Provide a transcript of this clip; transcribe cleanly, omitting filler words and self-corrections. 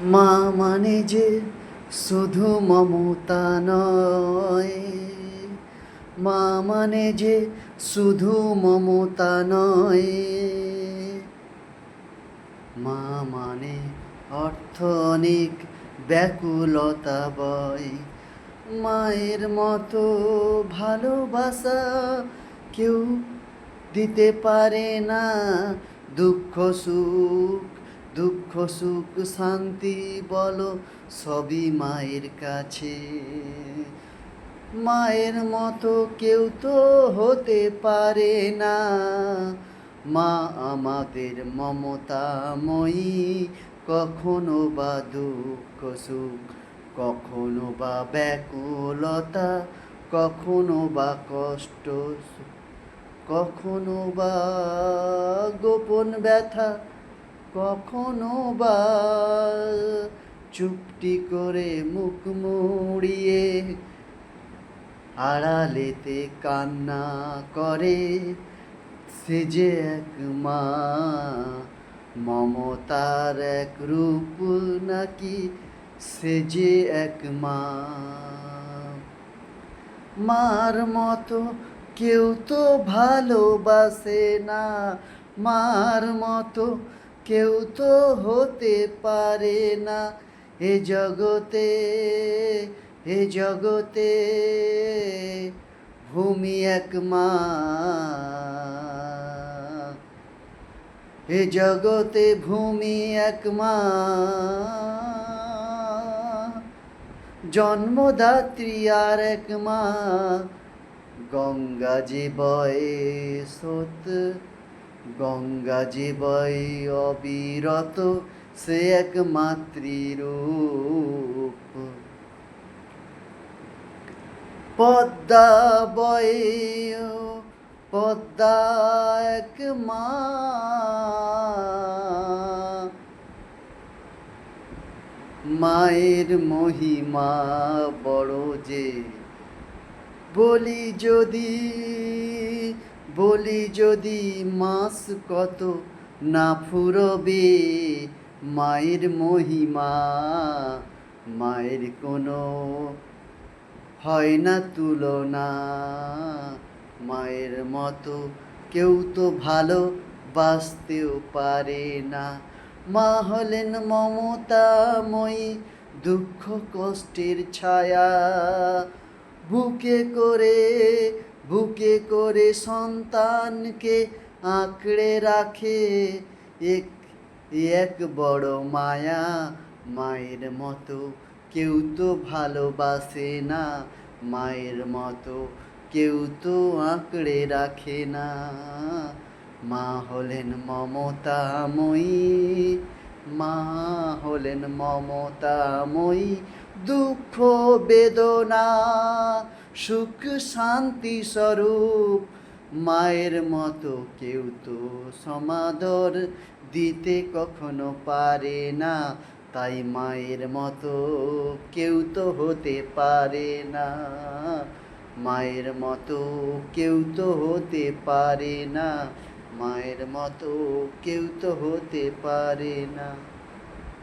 মা মানে যে শুধু মমতা নয়, মা মানে যে শুধু মমতা নয়, মা মানে অর্থ অনেক ব্যাকুলতা বয়। মায়ের মতো ভালোবাসা কেউ দিতে পারে না। দুঃখ সুখ, দুঃখ সুখ শান্তি বলো সবই মায়ের কাছে। মায়ের মতো কেউ তো হতে পারে না। মা আমাদের মমতাময়ী, কখনো বা দুঃখ সুখ, কখনো বা ব্যাকুলতা, কখনো বা কষ্ট, কখনো বা গোপন ব্যথা, কখনো বা চুপটি করে মুখ মুড়িয়ে আড়ালেতে কান্না করে। সে যে এক মা, মমতার এক রূপ নাকি সে যে এক মা। মার মতো কেউ তো ভালোবাসে না, মার মতো কেউ তো হতে পারে না। এ জগতে, এ জগতে ভূমি এক মা, এ জগতে ভূমি এক মা। জন্মদাত্রী আর এক মা, গঙ্গা যে বয় স্রোত, গঙ্গা যে বয় অবিরত, সে এক মাতৃরূপ। পদ্মা বয়ে পদ্মা এক মা, মায়ের মহিমা বড় যে, বলি যদি, বলি যদি মাস কত না ফুরবে। মায়ের মহিমা, মায়ের কোনো হয় না তুলনা। মায়ের মতো কেউ তো ভালো বাসতেও পারে না। মা হলেন মমতাময়ী, দুঃখ কষ্টের ছায়া। বুকে করে, বুকে করে সন্তানকে আঁকড়ে রাখে এক, এক বড় মায়া। মায়ের মতো কেউ তো ভালোবাসে না, মায়ের মতো কেউ তো আঁকড়ে রাখে না। মা হলেন মমতাময়ী, মা হলেন মমতাময়ী। দুঃখ বেদনা সুখ শান্তি স্বরূপ, মায়ের মতো কেউ তো সমাদর দিতে কখনো পারে না। তাই মায়ের মতো কেউ তো হতে পারে না, মায়ের মতো কেউ তো হতে পারে না, মায়ের মতো কেউ তো হতে পারে না।